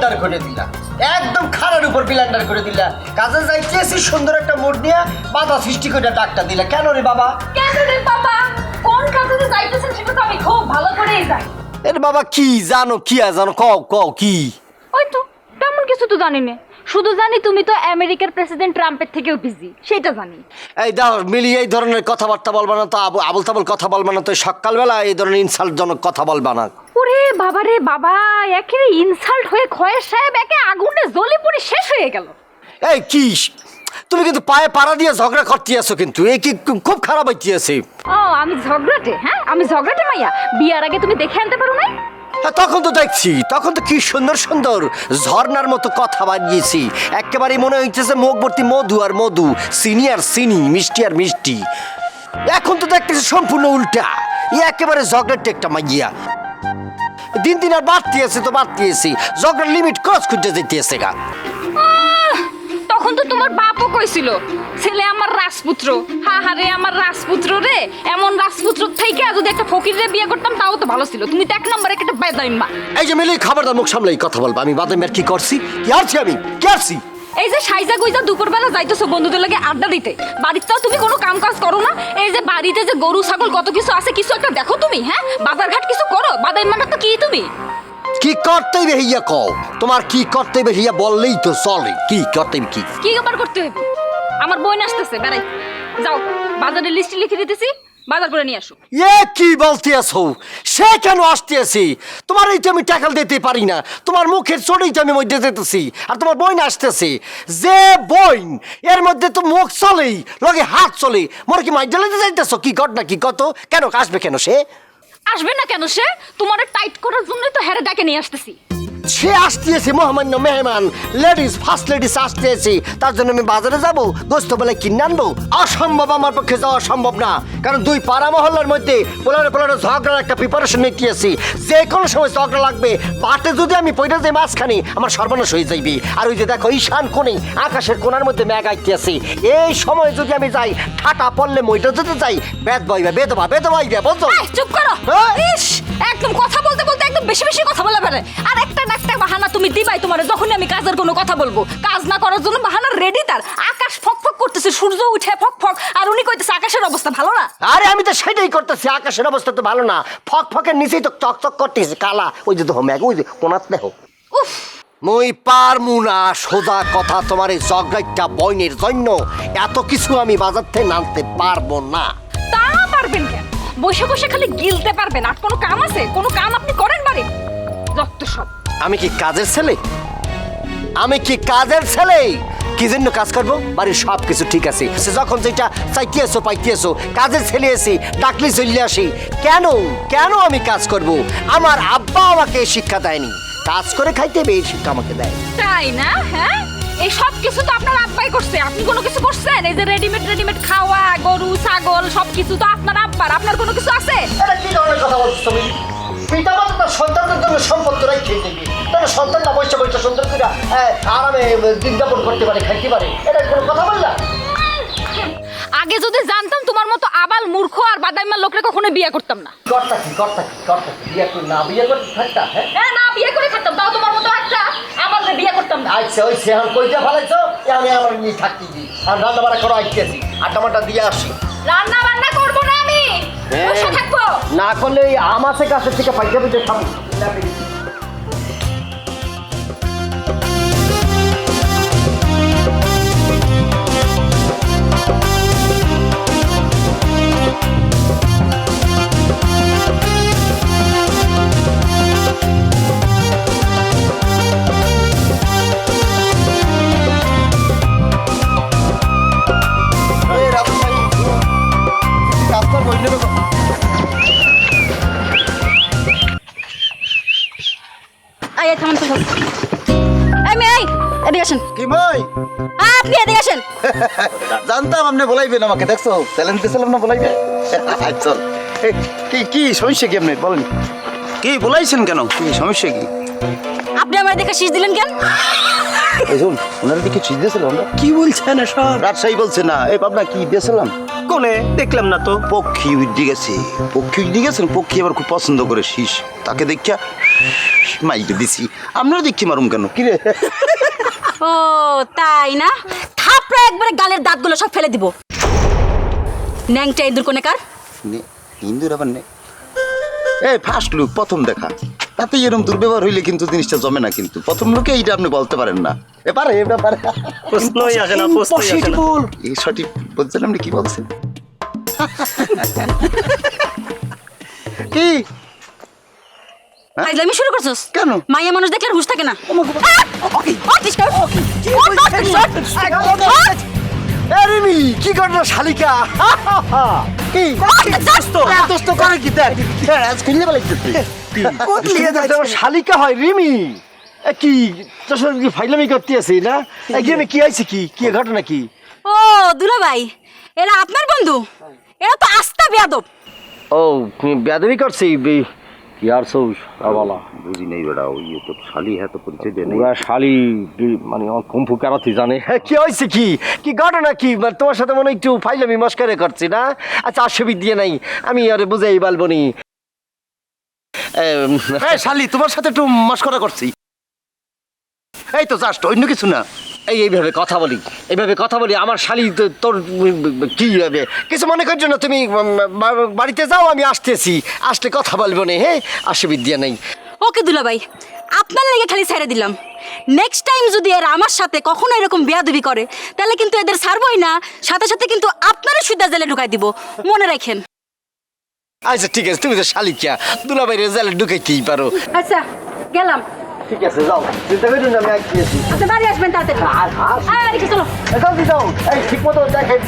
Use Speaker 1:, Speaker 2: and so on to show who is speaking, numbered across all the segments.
Speaker 1: Blunder করে দিলা, একদম খারার উপর ব্লান্ডার করে দিলা। কাজে যাইতেছি সুন্দর একটা মোড় নিয়ে বাধা সৃষ্টি করে ডাকটা দিলা। কেন রে বাবা?
Speaker 2: কেন রে বাবা? কোন কাজে যে যাইতেছেন সেটা তো আমি খুব ভালো করেই জানি।
Speaker 1: এর বাবা কি জানো, কি আর জানো, কও কও কি?
Speaker 2: ওই তো তেমন কিছু তো জানি না, শুধু জানি তুমি তো আমেরিকার প্রেসিডেন্ট ট্রাম্পের থেকেও বিজি, সেটা জানি।
Speaker 1: এই দাও মিলি, এই ধরনের কথাবার্তা বলবা না তো, আবল তাবল কথা বলবা না তো, সকালবেলা এই ধরনের ইনসাল্টজনক কথা বলবা না।
Speaker 2: ওরে বাবা রে বাবা, একে ইনসাল্ট হয়ে খয়ের সাহেব একে আগুনে জ্বলে পুড়ে শেষ হয়ে গেল।
Speaker 1: এই কি তুমি কিন্তু পায়ে পাড়া দিয়ে ঝগড়া করতে আছো, কিন্তু এই কি খুব খারাপ হইতে আছে।
Speaker 2: ও আমি ঝগড়াটে? হ্যাঁ আমি ঝগড়াটে মাইয়া? বিয়ার আগে তুমি দেখে আনতে পারো নাই?
Speaker 1: হ্যাঁ তখন তো দেখছি, তখন তো কি সুন্দর সুন্দর ঝর্ণার মতো কথা বানিয়েছি, একেবারে মনে হইতেছে মুখ ভর্তি মধু আর মধু, চিনি আর চিনি, মিষ্টি আর মিষ্টি। এখন তো দেখতেছি সম্পূর্ণ উল্টা, একেবারে ঝগড়াটে একটা মাইয়া। দিন দিন আর বাড়তে আছে তো বাড়তে আছে, ঝগড়ার লিমিট ক্রস করতে যেতে আছে গা।
Speaker 2: তখন তো তোমার বাপও কইছিল ছেলে আমার রাজপুত্র। হা হা রে আমার রাজপুত্র রে, এমন রাজপুত্র থেকে যদি একটা ফকিরে বিয়ে করতাম তাও তো ভালো ছিল। তুমি তো এক নম্বরে একটা বেদাইম্মা।
Speaker 1: এই যে মিলি, খবরদার মুখ সামলাই কথা বলবা। আমি বাদামের কি করছি, কি আছি আমি, কি আছি?
Speaker 2: এই যে সাইজা গুইজা দুপুরবেলা যাইতেছো বন্ধুদের লাগে আড্ডা দিতে, বাড়িতেও তুমি কোনো কাম কাজ করো না। এই যে বাড়িতে যে গরু ছাগল কত কিছু আছে, কিছু একটা দেখো তুমি। হ্যাঁ বাজার ঘাট কিছু করো, বাদাইম্মাটা তো কি তুমি?
Speaker 1: কি করতেই বেহিয়া কও, তোমার কি করতেই বেহিয়া বললেই তো চলে। কি করতেই কি
Speaker 2: কি ব্যাপার করতে হইব? আমার বোন আসতেছে বেড়াই, যাও বাজারের লিস্ট লিখে দিতেছি, বাজার করে নিয়ে আসো।
Speaker 1: এ কি বলতে আছো? সে কেন আসতে আছি? তোমার এই তো আমি ট্যাকল দিতে পারি না, তোমার মুখের চড়েই তো আমি মধ্যে যেতেছি, আর তোমার বইন আসতেছে। যে বইন এর মধ্যে তো মুখ চলেই, লগে হাত চলে, মোর কি মাইর জ্বালাতে যাইতেছ? কি ঘটনা, কি কত, কেন আসবে কেন সে?
Speaker 2: আসবে না কেন সে? তোমার টাইট করার জন্যই তো হেরে ডাকে নিয়ে আসতেছি।
Speaker 1: সে আসতেছে মহামান্য মেহমান, লেডিস ফার্স্ট লেডিস আসতেছে, তার জন্য আমি বাজারে যাব, গোস্ত বেলা কিনে আনবো। অসম্ভব, আমার পক্ষে যাওয়া সম্ভব না, কারণ দুই পাড়া মহল্লার মধ্যে পোলারে পোলারে ঝগড়ার একটা প্রিপারেশন নিতে আছি। যে কোনো সময় ঝগড়া লাগবে, বাটে যদি আমি পয়টা যাই মাঝখানে, আমার সর্বনাশ হয়ে যাইবে। আর ওই যে দেখো ঈশান কোণে আকাশের কোণার মধ্যে মেঘ আইতে আছি, এই সময় যদি আমি যাই, ঠাটা পড়লে মইটা যদি যাই, বেদ বইবে, বেদবা বেদবাইবে, বুঝছো?
Speaker 2: চুপ করো।
Speaker 1: হ্যাঁ?
Speaker 2: ইস একদম কথা বলতে বলতে একদম বেশি বেশি কথা বলে বেড়ে। আর একটা না একটা বাহানা তুমি দিবাই তোমার, যখনই আমি কাজের কোনো কথা বলবো। কাজ না করার জন্য বাহানা রেডি তার। আকাশ ফকফক করতেছে, সূর্য উঠে ফকফক, আর উনি কইতেছে আকাশের অবস্থা ভালো না।
Speaker 1: আরে আমি তো সেটাই করতেছি, আকাশের অবস্থা তো ভালো না, ফক ফকের নিচেই তো চকচক করতেছে কালা, ওই যে দেখো মেঘ, ওই যে কোনাত দেখো।
Speaker 2: উফ
Speaker 1: মুই পারমু না, সোজা কথা, তোমার এই জগড়াইটা বইনের জন্য এত কিছু আমি বাজার থেকে আনতে পারবো না।
Speaker 2: তা পারবেন কেন? বসে বসে খালি গিলতে পারবেন, আর কোনো কাম আছে? কোনো কাম আপনি করেন বাড়ি? যত সব।
Speaker 1: আমি কি কাজের ছেলে? আমি কি কাজের ছেলে? কি জন্য কাজ করবো? বাড়ির সব কিছু ঠিক আছে, সে যখন যেটা চাইতে এসো পাইতে এসো, কাজের ছেলে এসি ডাকলি চলে আসি। কেন কেন আমি কাজ করব? আমার আব্বা আমাকে শিক্ষা দেয়নি, কাজ করে খাইতে হবে, এই শিক্ষা আমাকে দেয়।
Speaker 2: তাই না? হ্যাঁ এই সব কিছু তো আপনার আব্বাই করছে, আপনি কোনো কিছু করছেন? এই যে রেডিমেড খাওয়া, গরু ছাগল সব কিছু তো আপনার আব্বার, আপনার কোনো কিছু আছে?
Speaker 1: এটা কি ধরনের কথা বলছো তুমি? পিতা মাতা তার সন্তানদের জন্য সম্পত্তি রাখতে দেবে, তাহলে সন্তানটা বসে বসে সুন্দর করে আরামে দিন যাপন করতে পারে, খাইতে পারে, এটা কোনো কথা বললা?
Speaker 2: আগে যদি জানতাম তোমার মতো আবাল মূর্খ আর বাদাইমার লোকরে কখনো বিয়ে করতাম না।
Speaker 1: করতা কি বিয়ে করে না, বিয়ে করতে থাকতা?
Speaker 2: হ্যাঁ না বিয়ে করে থাকতাম, তাও তোমার মতো একটা আবালে বিয়ে করতাম না।
Speaker 1: আচ্ছা ওই সে এখন কইতে ফেলাইছো, আমি আমার নিয়ে থাকতে দিই, আর রান্না বান্না করো আইতেছি, আটা মাটা দিয়ে আসি।
Speaker 2: রান্না বান্না করবো না আমি, বসে থাকবো।
Speaker 1: না করলে এই আমাদের কাছে থেকে পাইতে পাইতে খাবো।
Speaker 2: এই থামান তো এই মেয়ে এদিকে আসেন।
Speaker 3: কি ভাই?
Speaker 2: আপনি এদিকে আসেন।
Speaker 3: জানতাম আপনি বলাইবেন আমাকে, দেখছো চ্যালেঞ্জ দিয়েছিলাম না বলাইবেন। চল কি কি সমস্যা কি আপনি বলেন, কি বলাইছেন কেন, কি সমস্যা কি?
Speaker 2: আপনি আমার দেখে শীষ দিলেন কেন?
Speaker 3: এই শুন ওনারা কি চিজ দিয়েছিলাম আমরা?
Speaker 4: কি বলছেন এসব?
Speaker 3: রাজশাহী বলছে না এই পাবনা কি দিয়েছিলাম?
Speaker 4: কোনে দেখলাম না তো।
Speaker 3: পক্ষী উঠে গেছে, পক্ষী উঠে গেছেন, পক্ষী আবার খুব পছন্দ করে শীষ, তাকে দেখিয়া মাইকে দিছি। আপনারা দেখছি মারুম কেন কি রে?
Speaker 2: ও তাই না, থাপড়া একবারে গালের দাঁতগুলো সব ফেলে দিব। ন্যাংটা ইঁদুর কোনে কার?
Speaker 3: হিন্দুর আবার নেই। এই ফার্স্ট লুক, প্রথম দেখা, তাতে এরকম দুর্ব্যবহার হইলে কিন্তু জিনিসটা জমে না। কিন্তু প্রথম লোকে এইটা আপনি বলতে পারেন না। এবারে এটা পারে
Speaker 4: প্রশ্নই আসে না, প্রশ্নই আসে না।
Speaker 3: এই সঠিক বলছেন, আপনি কি বলছেন? কি
Speaker 2: ফাইজলামি শুরু করছস
Speaker 3: কেন?
Speaker 2: মাইয়া মানুষ দেখলে আর হুঁশ থাকে না।
Speaker 1: রিমি কি করলো শালিকা? কি দোস্ত করে কি দেখ আজ খুললে বলাইতেছি কোতলিয়ে যাচ্ছে আমার শালিকা হয় রিমি। কি তোর সাথে কি ফাইলামি করতে আছি না? গেমে কি আইছে, কি কি ঘটনা কি?
Speaker 2: ও দুলা ভাই, এরা আপনার বন্ধু? এরা তো আস্তা বেয়াদব।
Speaker 1: ও বেয়াদবি করছি কি আর সৌ বলা
Speaker 3: বুঝি নেই বেড়া, ওই তো শালি হ্যাঁ তো পরিচয় দেয় নেই।
Speaker 1: পুরা শালি মানে কুম্ফু কারাতি জানে। কি হয়েছে, কি কি ঘটনা কি? তোমার সাথে মনে একটু ফাইলামি মস্কারে করছি না? আচ্ছা অসুবিধা দিয়ে নাই, আমি আরে বুঝাই বলবো নি।
Speaker 3: শালি তোমার সাথে একটু মস্করা করছি, এই তো জাস্ট, অন্য কিছু না।
Speaker 1: এইভাবে কথা বলি, এইভাবে কথা বলি আমার শালি তোর কি হবে কিছু মনে করছো না তুমি? বাড়িতে যাও, আমি আসতেছি, আসলে কথা বলবো না। হ্যাঁ অসুবিধা নাই।
Speaker 2: ওকে দুলা ভাই, আপনার লেগে খালি ছেড়ে দিলাম। নেক্সট টাইম যদি এরা আমার সাথে কখনো এরকম বেয়াদবি করে তাহলে কিন্তু এদের ছাড়বই না, সাথে সাথে কিন্তু আপনারও সুদ্ধা জেলে ঢুকাই দিব, মনে রাখেন।
Speaker 1: আচ্ছা ঠিক আছে, তুমি তো শালিকা, দুলাভাইরে জেলে ঢুকাইতেই পারো।
Speaker 2: আচ্ছা গেলাম।
Speaker 1: ঠিক আছে যাও, চিন্তা করুন আমি আসতেছি।
Speaker 2: আপনি বাড়ি আসবেন তাড়াতাড়ি। আরে কি চলো
Speaker 1: জলদি যাও, এই ঠিক মতো দেখাই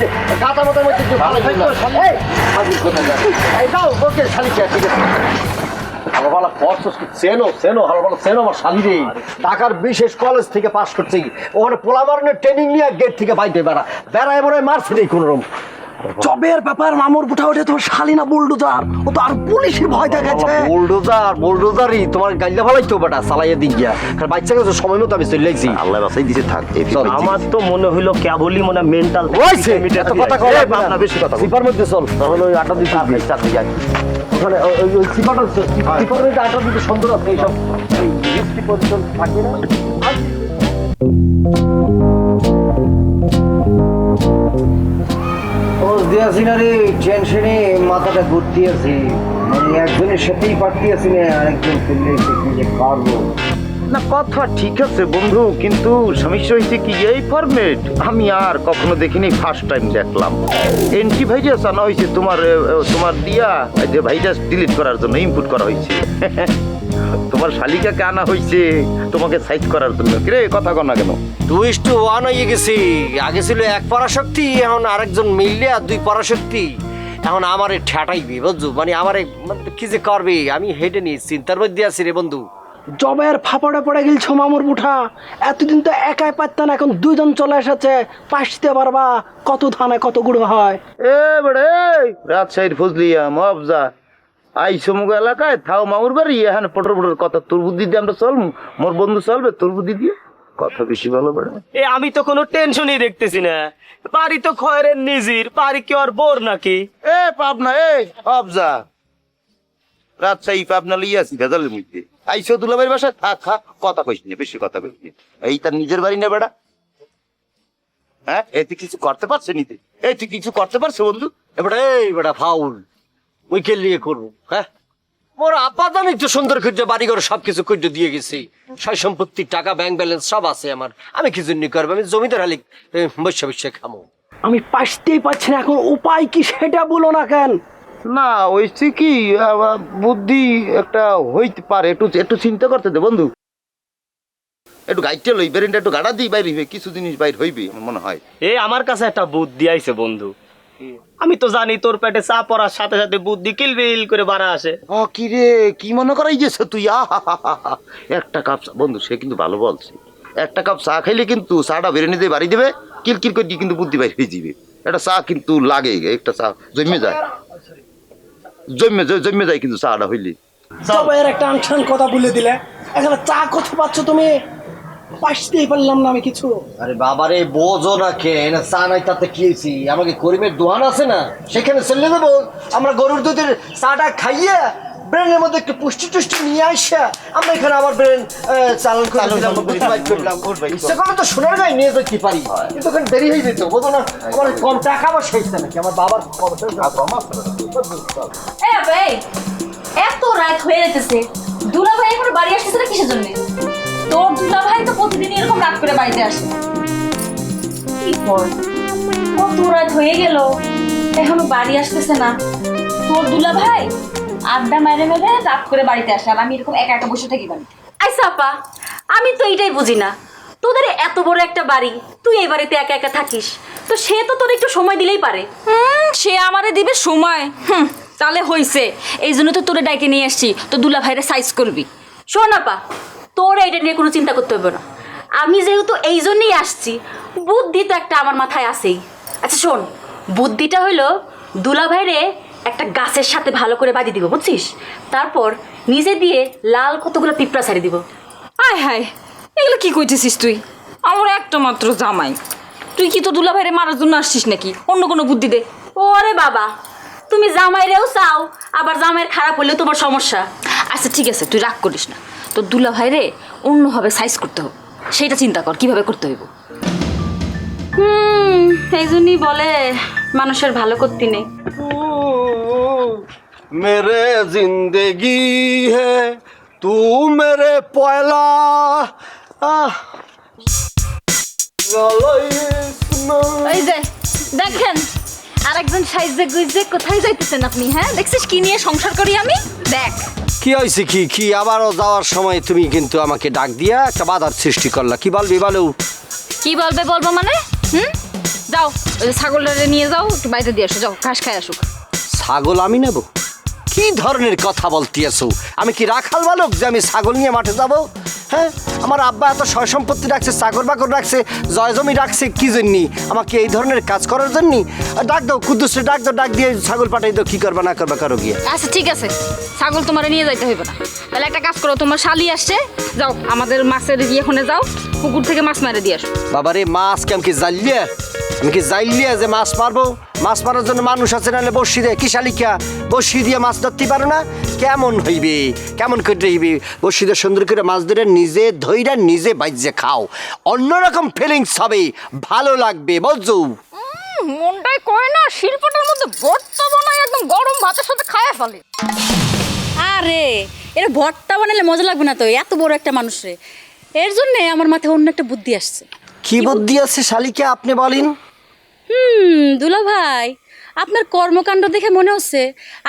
Speaker 1: গাতা মতো মধ্যে একটু ভালো থাকো। এই হাজির কোথায় যাও, এই যাও ওকে শালিকা, ঠিক আছে। আমার বলা পড়ছস কি? চেনো চেনো আমার বলা চেনো আমার শালি রে, ঢাকার বিশেষ কলেজ থেকে পাস করছি, ওখানে পোলা মারনের ট্রেনিং নিয়ে গেট থেকে বাইতে বেড়ায় মনে মারছে নেই কোনো রকম।
Speaker 4: জবের ব্যাপার মামুর বুঠা ওঠে তোমার শালি না বুলডোজার, ও তো আর পুলিশের ভয় দেখাচ্ছে।
Speaker 1: বুলডোজারই তোমার গাইলা ভালাইতো বেটা চালাইয়া দিই গিয়া, কারণ বাচ্চা কাছে সময় মতো আমি চলে যাইছি।
Speaker 3: আল্লাহ বাসাই দিছে, থাক।
Speaker 4: আমার তো মনে হইলো কেবলই মনে মেন্টাল
Speaker 1: ওইছে এত কথা কও
Speaker 3: না, বেশি কথা বল।
Speaker 1: সিপার মধ্যে চল, তাহলে ওই আটা দিতে হবে চাকরি যাই ওখানে। ওই সিপারটা সিপার মধ্যে আটা দিতে সুন্দর আছে, এইসব লিপস্টিক পজিশন থাকবে না। দিয়েছি না রে, টেনশনে মাথাটা ঘুরতে আছি, মানে একজনের সাথেই পারতে আছি না, আরেকজন ফেললে কি যে পারবো
Speaker 3: না। কথা ঠিক আছে বন্ধু, কিন্তু সমস্যা হয়েছে কি, এই ফরম্যাট আমি আর কখনো দেখিনি, ফার্স্ট টাইম দেখলাম। অ্যান্টিভাইরাস আনা হয়েছে তোমার দিয়া, যে ভাইরাস ডিলিট করার জন্য ইনপুট করা হয়েছে। তোমার শালিকাকে আনা হয়েছে তোমাকে সাইজ করার জন্য। কিরে কথা কর না কেন?
Speaker 1: টুইস্ট টু ওয়ান হয়ে গেছি। আগে ছিল এক পরাশক্তি, এখন আরেকজন মিললে আর দুই পরাশক্তি। এখন আমার ঠেটাইবি বুঝছো, মানে আমার কি যে করবে আমি হেঁটে নিয়ে চিন্তার মধ্যে আছি রে বন্ধু।
Speaker 4: জবের ফাপড়ে পড়ে গেলছো মামুর বুঠা, এতদিন তো একাই পারত না, এখন দুইজন চলে এসেছে, পাশতে পারবা কত ধানে কত গুঁড়ো হয়।
Speaker 3: এ বড়ে রাজশাহীর ফজলিয়া মফজা আই সমুগ এলাকায় থাও মামুর বাড়ি, এখানে পটর পটর কথা, তোর বুদ্ধি দিয়ে আমরা চলবো, মোর বন্ধু চলবে তোর বুদ্ধি দিয়ে, কথা বেশি ভালো বড়ে।
Speaker 4: এ আমি তো কোনো টেনশনই দেখতেছি না, বাড়ি তো খয়ের নিজের, বাড়ি কি আর বোর নাকি?
Speaker 3: এ পাবনা, এ অবজা রাজশাহী পাবনা লইয়াছি ভেজালের মধ্যে আইসো দুলাভাইয়ের বাসায় থাক, খা, কথা কইস না, বেশি কথা কইস না। এই তার নিজের বাড়ি না বেড়া? হ্যাঁ এই তুই কিছু করতে পারছে নিতে? এই তুই কিছু করতে পারছো বন্ধু?
Speaker 1: এবারে এই বেটা ফাউল ওই কে লিয়ে করবো? হ্যাঁ মোর আপা জানি তো সুন্দর করে বাড়িঘর সবকিছু করে দিয়ে গেছি, সয় সম্পত্তি টাকা ব্যাংক ব্যালেন্স সব আছে আমার, আমি কি জন্য করবো? আমি জমিদার হালি বসে বসে খামো।
Speaker 4: আমি পাশতেই পাচ্ছি না, এখন উপায় কি সেটা বলো না কেন?
Speaker 3: না ওইছি কি বুদ্ধি একটা হইতে পারে, একটু একটু চিন্তা করতে দে বন্ধু, একটু গাইডটা লই বেরেন্টা একটু গাড়া দিই, বাইর হইবে কিছু জিনিস বাইর হইবে আমার মনে হয়।
Speaker 4: এ আমার কাছে একটা বুদ্ধি আইছে বন্ধু, আমি তো জানি তোর পেটে চা পড়ার সাথে সাথে বুদ্ধি কিলবিল করে বাড়া আসে।
Speaker 3: কি রে কি মনে করাই গেছে তুই? একটা কাপ চা, বন্ধু সে কিন্তু ভালো বলছে, একটা কাপ চা খাইলে কিন্তু চাটা বেরে নিতে বাড়ি দেবে, কিলকিল করে কিন্তু বুদ্ধি বাইর হয়ে যাবে। একটা চা কিন্তু লাগে, একটা চা জমে যায়, জমে যায় কিন্তু চাটা হইলে।
Speaker 4: জবের একটা আনসান কথা বলে দিলে, এখানে চা কোথায় পাচ্ছ তুমি? পাশতেই পারলাম না আমি কিছু।
Speaker 1: আরে বাবারে বোঝো না কে না চা নাই তাতে কি হয়েছি? আমাকে করিমের দোকান আছে না, সেখানে চলে যাবো। আমরা গরুর দুধের চাটা খাইয়ে ব্রেনের মধ্যে একটু পুষ্টি টুষ্টি নিয়ে আসা আমরা এখানে আবার ব্রেন চালন করলাম। ইচ্ছে করে তো সোনার গায়ে নিয়ে যেতে পারি, কিন্তু ওখানে দেরি হয়ে যেত, বোঝো না? আমার কম টাকা বা সেইটা নাকি আমার বাবার কম
Speaker 2: ভাই এত রাত হয়ে যেতেছে, দুলা ভাই এখন বাড়ি আসতেছে না কিসের জন্য? তোর দুলা ভাই তো প্রতিদিন এরকম রাত করে বাড়িতে আসে। কি বল, কত রাত হয়ে গেল এখনো বাড়ি আসতেছে না। তোর দুলা ভাই আড্ডা মেরে মেরে রাত করে বাড়িতে আসে, আর আমি এরকম একা একা বসে থাকি বাড়িতে।
Speaker 5: আচ্ছা আপা, আমি তো এইটাই বুঝি না, তোদের এত বড় একটা বাড়ি, তুই এই বাড়িতে একা একা থাকিস, তো সে তো তোর একটু সময় দিলেই পারে।
Speaker 2: সে আমারে দিবে সময়, তাহলে হইছে। এই জন্য তো তোরে ডাইকে নিয়ে আসছি, তো দুলা ভাইরে সাইজ করবি।
Speaker 5: শোন আপা, তোর এইটা নিয়ে কোনো চিন্তা করতে হবে না, আমি যেহেতু এই জন্যই আসছি, বুদ্ধি তো একটা আমার মাথায় আছেই। আচ্ছা শোন, বুদ্ধিটা হইলো দুলা ভাইরে একটা গাছের সাথে ভালো করে বাঁধি দিব, বুঝছিস? তারপর নিজে দিয়ে লাল কতগুলো পিঁপড়া ছাড়ি দিব।
Speaker 2: আয় হায়, এগুলো কি কইতেছিস তুই? আমার একটা মাত্র জামাই, তুই কি তো দুলা ভাইরে মারার জন্য আসছিস নাকি? অন্য কোনো বুদ্ধি দে।
Speaker 5: ওরে বাবা, তুমি জামাইরেও চাও, আবার জামাইয়ের খারাপ হলেও তোমার সমস্যা।
Speaker 2: আচ্ছা ঠিক আছে, তুই রাগ করিস না, তো দুলা ভাইরে অন্যভাবে সাইজ করতে হবে, সেটা চিন্তা কর কিভাবে করতে হইব।
Speaker 5: এই জন্যই বলে মানুষের ভালো করতে নেই।
Speaker 1: मेरे जिंदगी है तू मेरे पहला
Speaker 2: এই যে দেখেন, আরেকজন সাইজে গুইজে কোথায় যাইতেছেন আপনি? হ্যাঁ দেখছিস কি নিয়ে সংসার করি আমি? দেখ
Speaker 1: কি হয়েছে? কি কি আবারও যাওয়ার সময় তুমি কিন্তু আমাকে ডাক দিয়া একটা বাধার সৃষ্টি করলা। কি বলবি বলো?
Speaker 2: কি বলবে বলবো মানে? যাও ওই যে ছাগলটারে নিয়ে যাও, একটু বাইরে দিয়ে আসো, যাও ঘাস খাই আসুক।
Speaker 1: ছাগল আমি নেব? কি ধরনের কথা বলতে আছো? আমি কি রাখাল বালক যে আমি ছাগল নিয়ে মাঠে যাব? হ্যাঁ, আমার আব্বা এত সয় সম্পত্তি রাখছে, চাকর বাকর রাখছে, জয় জমি রাখছে, কি জন্যি? আমাকে এই ধরনের কাজ করার জন্যই? ডাক দাও কুদ্দুসে, ডাক দাও, ডাক দিয়ে ছাগল পাঠাই দাও, কি করবা না করবা করো গিয়ে।
Speaker 2: আচ্ছা ঠিক আছে, ছাগল তোমার নিয়ে যাইতে হইব না। তাহলে একটা কাজ করো, তোমার শালি আসছে, যাও আমাদের মাছের ইয়েখানে যাও, পুকুর থেকে মাছ মারে দিয়ে আসো।
Speaker 1: বাবারে মাছ কি আমি কি জাইলিয়া? আমি কি জাইলিয়া যে মাছ মারবো? মাছ মারার জন্য মানুষ আছে, নাহলে বসি দিয়ে কি শালিকা বসি দিয়ে মাছ ধরতে পারো না? কেমন হইবে, কেমন করে হইবে? বসি দিয়ে সুন্দর করে মাছ ধরে নিজে ধইরা নিজে বাইজে খাও, অন্যরকম ফিলিংস হবে, ভালো লাগবে, বুঝছো?
Speaker 2: মনটাই কয় না শিল্পটার মধ্যে ভর্তা বানায় একদম গরম ভাতের সাথে খায়া ফেলে।
Speaker 5: আরে এটা ভর্তা বানালে মজা লাগবে না তো, এত বড় একটা মানুষরে। এর জন্য আমার মাথায় অন্য একটা বুদ্ধি আসছে।
Speaker 1: কি বুদ্ধি আছে শালিকা, আপনি বলেন?
Speaker 5: দুলা ভাই, আপনার কর্মকাণ্ড দেখে মনে হচ্ছে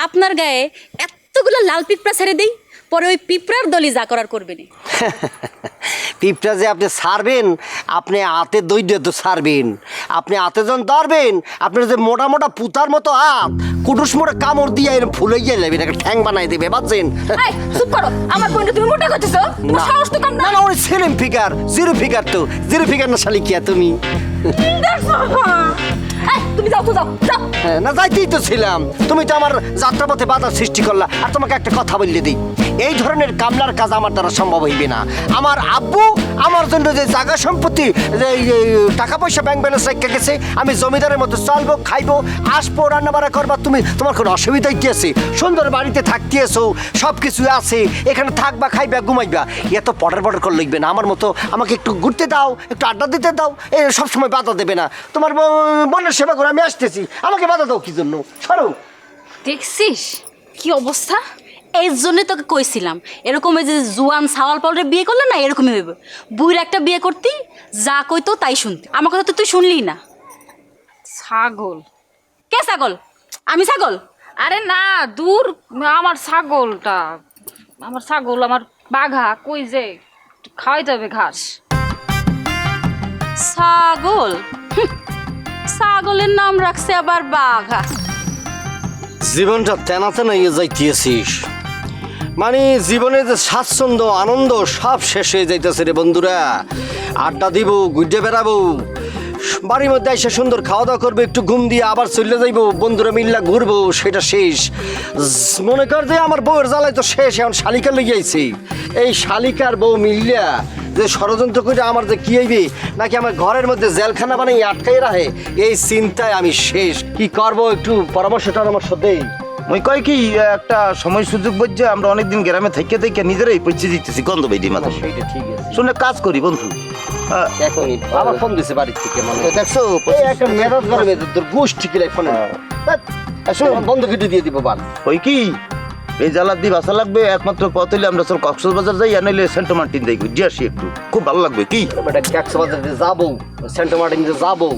Speaker 5: আপনার গায়ে এতগুলো লাল পিঁপড়া ছেড়ে দেই, পরে ওই পিঁপড়ার দলি যা করার করবেন।
Speaker 1: পিঁপড়া যে আপনি ছাড়বেন, আপনি হাতে দৈর্য তো ছাড়বেন। আপনি হাতে যখন ধরবেন, আপনার যে মোটা মোটা পুতার মতো হাত কুটুস মোটা কামড় দিয়ে এরকম ফুলে গিয়ে যাবেন, একটা ঠ্যাং বানাই দেবে, বুঝছেন?
Speaker 2: এই চুপ করো, আমার বোনটা তুমি মোটা করতেছো? তোমার সাহস তো কম না।
Speaker 1: না না, ওই সেলিম ফিগার, জিরো ফিগার, তো জিরো ফিগার না শালিকিয়া তুমি?
Speaker 2: তুমি যাও তো, যাও যাও।
Speaker 1: হ্যাঁ, না যাইতেই তো ছিলাম, তুমি তো আমার যাত্রাপথে বাধা সৃষ্টি করলা। আর তোমাকে একটা কথা বললে দিই, এই ধরনের কামলার কাজ আমার দ্বারা সম্ভব হইবে না। আমার আব্বু আমার জন্য যে জায়গা সম্পত্তি, যে টাকা পয়সা ব্যাংক ব্যালেন্স রেখে গেছে, আমি জমিদারের মতো চলবো, খাইবো, আসবো, রান্না বাড়া করবা। তোমার কোনো অসুবিধাই কি আছে? সুন্দর বাড়িতে থাকতে এসো, সব কিছু আছে, এখানে থাকবা, খাইবা, ঘুমাইবা। এত পটার পটার করে লিখবে না। আমার মতো আমাকে একটু ঘুরতে দাও, একটু আড্ডা দিতে দাও, এ সবসময় বাধা দেবে না। তোমার বোনের সেবা করে আমি আসতেছি, আমাকে বাধা দাও কি জন্য? সরো।
Speaker 2: দেখছিস কি অবস্থা?
Speaker 5: এই জন্যই তোকে কইছিলাম, এরকম এই যে জুয়ান সাওয়াল পালরে বিয়ে করলে না এরকমই হইবে। বুইর একটা বিয়ে করতি, যা কইতো তাই শুনতি। আমার কথা তো তুই শুনলি না।
Speaker 2: ছাগল?
Speaker 5: কে ছাগল? আমি ছাগল?
Speaker 2: আরে না, দূর, আমার ছাগলটা, আমার ছাগল, আমার বাঘা কই যে খাওয়াইতে হবে ঘাস।
Speaker 5: ছাগল? ছাগলের নাম রাখছে আবার বাঘা।
Speaker 1: জীবনটা তেনা তেনা ইয়ে যাইতেছিস, মানে জীবনের যে স্বাচ্ছন্দ্য আনন্দ সব শেষ হয়ে যাইতেছে রে বন্ধুরা। আড্ডা দিব, ঘুরতে বেড়াবো, বাড়ির মধ্যে এসে সুন্দর খাওয়া দাওয়া করবো, একটু ঘুম দিয়ে আবার চলে যাইবো, বন্ধুরা মিল্লা ঘুরবো, সেটা শেষ। মনে কর যে আমার বউয়ের জ্বালায় তো শেষ, এখন শালিকা লেগে আইছি। এই শালিকার বউ মিল্লা যে ষড়যন্ত্র করে আমার যে কি হইবে, নাকি আমার ঘরের মধ্যে জেলখানা বানিয়ে আটকাই রাখে, এই চিন্তায় আমি শেষ। কি করব একটু পরামর্শ দেই।
Speaker 3: ওই কয় কি একটা সময় সুযোগ বুঝছে আমরা অনেকদিন গ্রামে থেকে নিজেরাই পৌঁছে দিতেছি গন্ধ বেদি মাথা।
Speaker 1: সেইটা ঠিক আছে,
Speaker 3: শুনে কাজ করি বন্ধু।
Speaker 1: এখনই বাবা ফোন দিছে বাড়ি থেকে, মানে দেখছো এই একটা মেজাজ গরমে তোর গোষ্ঠী কিলাই ফোনে বন্ধ কেটে দিয়ে দিব বান।
Speaker 3: ওই কি এই জ্বালার দিয়ে বাসা লাগবে, একমাত্র পথ হইলে আমরা চল কক্সবাজার যাই, আনাইলে সেন্ট মার্টিন যাই ঘুরে আসি, একটু খুব ভালো লাগবে। কি
Speaker 1: বেটা কক্সবাজারে যাবো, সেন্ট মার্টিনে যাবো,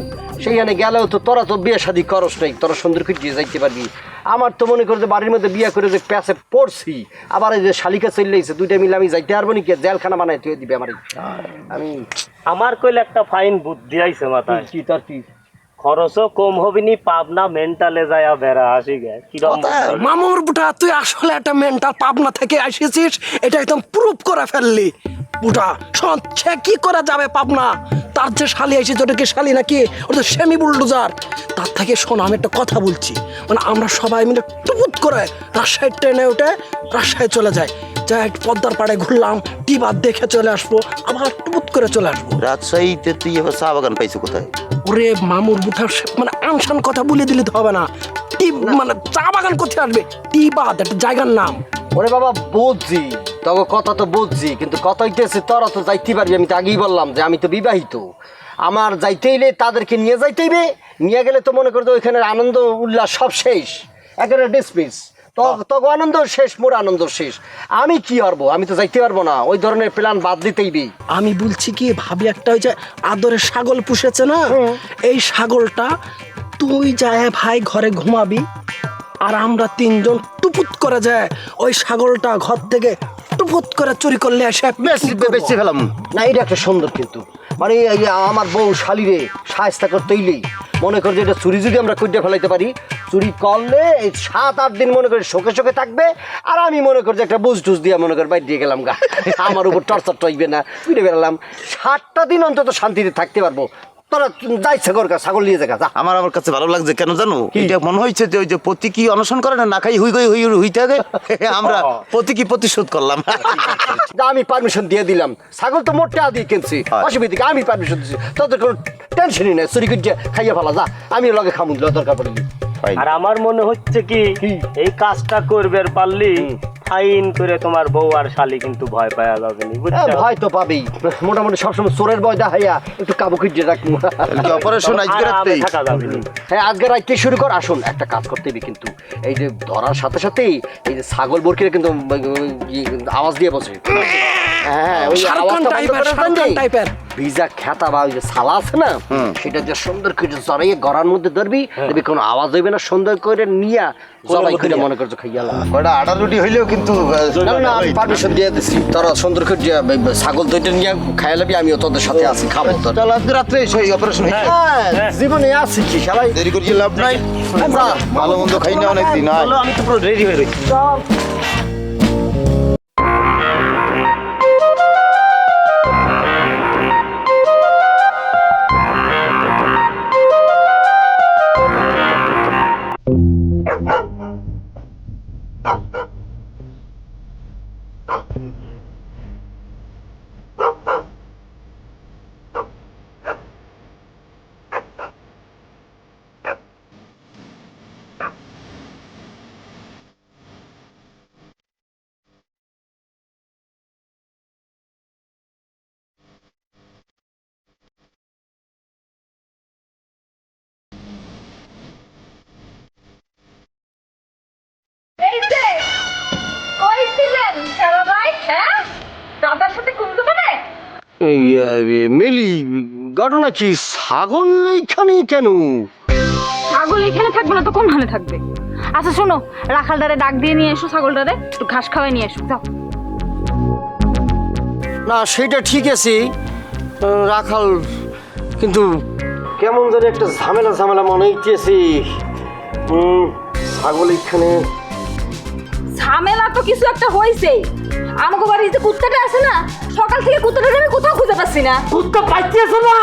Speaker 1: সেইখানে গেলেও তো তোরা তো বিয়ে শাদী করস নাই, তোরা সুন্দর করে যাইতে পারবি। আমার তো মনে করে যে বাড়ির মধ্যে বিয়ে করে যে প্যাসে পড়ছি, আবার এই যে শালিকা চললেছে, দুইটা মিলে আমি যাইতে পারবো নি, কে জেলখানা বানাই তুই দিবে আমার। আমি
Speaker 6: আমার কইলে একটা ফাইন বুদ্ধি আইছে মাথায়।
Speaker 1: কি তোর কি
Speaker 6: খরচও কম হবিনি, পাবনা মেন্টালে যায় বেড়া আসি গে কিরম
Speaker 4: মামুর বুটা তুই আসলে একটা মেন্টাল পাবনা থেকে আসিছিস, এটা একদম প্রুফ করে ফেললি। বুটা শোন, সে কি করে যাবে পাবনা? তার যে শালি আইসি, ওটা কি শালি নাকি, ওটা তো সেমি বুলডোজার। তার থেকে শোন, আমি একটা কথা বলছি, মানে আমরা সবাই মিলে টুপুত করে রাজশাহী ট্রেনে উঠে রাজশাহী চলে যাই, যাই পদ্মার পাড়ে ঘুরলাম, টিবার দেখে চলে আসবো, আবার টুপুত করে চলে আসবো।
Speaker 3: রাজশাহীতে তুই এবার চা বাগান পাইছো কোথায়?
Speaker 4: ওরে মামুর বুঠার মানে আনসান কথা বলে দিলে তো হবে না। টি মানে চা বাগান কোথায় আসবে? টিবাদ একটা জায়গার নাম।
Speaker 1: ওরে বাবা বুঝছি, তবে কথা তো বুঝছি, কিন্তু কথা হইতেছে তোরা তো যাইতে পারবি। আমি তো আগেই বললাম যে আমি তো বিবাহিত, আমার যাইতে হইলে তাদেরকে নিয়ে যাইতে হইবে। নিয়ে গেলে তো মনে করতো ওইখানে আনন্দ উল্লাস সব শেষ, একেবারে ডিসমিস। তখন আনন্দ শেষ, মোর আনন্দ শেষ। আমি কি পারবো? আমি তো যাইতে পারবো না, ওই ধরনের প্ল্যান বাদ দিতেইবি।
Speaker 4: আমি বলছি কি, ভাবি একটা ওই যে আদরের ছাগল পুষেছে না, এই ছাগলটা তুই যায় ভাই ঘরে ঘুমাবি, আর আমরা তিনজন টুপুত করে যায় ওই ছাগলটা ঘর থেকে টুপুত করে চুরি করলে এসে
Speaker 3: বেশি ফেলাম
Speaker 1: না, এটা একটা সুন্দর, কিন্তু মানে এই যে আমার বউ শালিরে সাহায্য করতেইলেই মনে কর যে এটা চুরি যদি আমরা কইটা ফেলাইতে পারি, চুরি করলে এই 7-8 দিন মনে করি শোকে থাকবে। আর আমি মনে করি যে একটা বুঝ টুজ দিয়ে মনে করি বাইর দিয়ে গেলাম গা, আমার উপর টর্চার টইবে না, ফিরে বেড়ালাম। 7টা দিন অন্তত শান্তিতে থাকতে পারবো। তোরা যাইছে গরকা ছাগল নিয়ে যা।
Speaker 3: আমার কাছে ভালো লাগছে, কেন জানো? এটা মনে হয়েছে যে ওই যে প্রতীকী অনশন করে না, খাই হইতে আগে আমরা প্রতীকী প্রতিশোধ করলাম।
Speaker 1: আমি পারমিশন দিয়ে দিলাম, ছাগল তো মোট টাকা দিয়ে কিনছি, অসুবিধা কি, আমি পারমিশন দিচ্ছি, তোদের কোনো টেনশনই নেই। চুরি করে খাইয়া ফেলা যা, আমি লগে খামুন দরকার পড়লি।
Speaker 6: আর আমার মনে হচ্ছে কি এই কাজটা করবে পারলি ফাইন করে তোমার বউ আর শালি কিন্তু ভয় পাওয়া যাবে না, বুঝছো?
Speaker 1: ভয় তো পাবেই, মোটামুটি সবসময় চোরের ভয় দেখাইয়া একটু কাবু খুঁজে রাখবো।
Speaker 3: অপারেশন আজকে রাতেই
Speaker 6: থাকা যাবে না।
Speaker 1: হ্যাঁ, আজকে রাইতে শুরু কর। আসুন একটা কাজ করতে হবে, কিন্তু এই যে ধরার সাথে সাথেই এই যে ছাগল বরকিরা কিন্তু আওয়াজ দিয়ে বসে। হ্যাঁ, ওই
Speaker 4: টাইপের
Speaker 1: ভিজা খেতা বা ওই যে সালা আছে না, সেটা যে সুন্দর করে জড়াইয়ে গড়ার মধ্যে ধরবি, দেখবি কোনো আওয়াজ হইবে না, সুন্দর করে নিয়া জবাই করে মনে করছো খাইয়ালাম।
Speaker 3: ওটা আটা রুটি হইলেও কিন্তু
Speaker 1: না, আমি পারমিশন দিয়ে দিচ্ছি, তোরা সুন্দর করে ছাগল দুইটা নিয়ে খাইলাবি, আমিও তোদের সাথে আছি, খাবো তো।
Speaker 3: চল আজকে রাত্রে সেই অপারেশন
Speaker 1: জীবনে আছি কি শালাই,
Speaker 3: দেরি করছি লাভ নাই, ভালো মন্দ খাই না অনেকদিন।
Speaker 6: আমি তো পুরো রেডি হয়ে রয়েছি।
Speaker 2: এই যে কই ছিলেন সারা ভাই? হ্যাঁ, দাদার সাথে ঘুমতে পারে?
Speaker 1: মিলি, ঘটনা কি? ছাগল এইখানে কেন?
Speaker 2: ছাগল এখানে থাকবে না তো কোন হালে থাকবে? আচ্ছা শোনো, রাখালদারে ডাক দিয়ে নিয়ে এসো, ছাগলটারে একটু ঘাস খাওয়াই নিয়ে এসো, যাও।
Speaker 1: না সেটা ঠিক আছে, রাখাল, কিন্তু কেমন জানি একটা ঝামেলা মনে হইতেছে। ছাগল এখানে
Speaker 2: ঝামেলা তো কিছু একটা হয়েছে। আমাকে বাড়িতে যে কুত্তাটা আছে না, সকাল থেকে কুত্তাটা আমি কোথাও খুঁজে পাচ্ছি না।
Speaker 1: কুত্তা পাইতেছ না?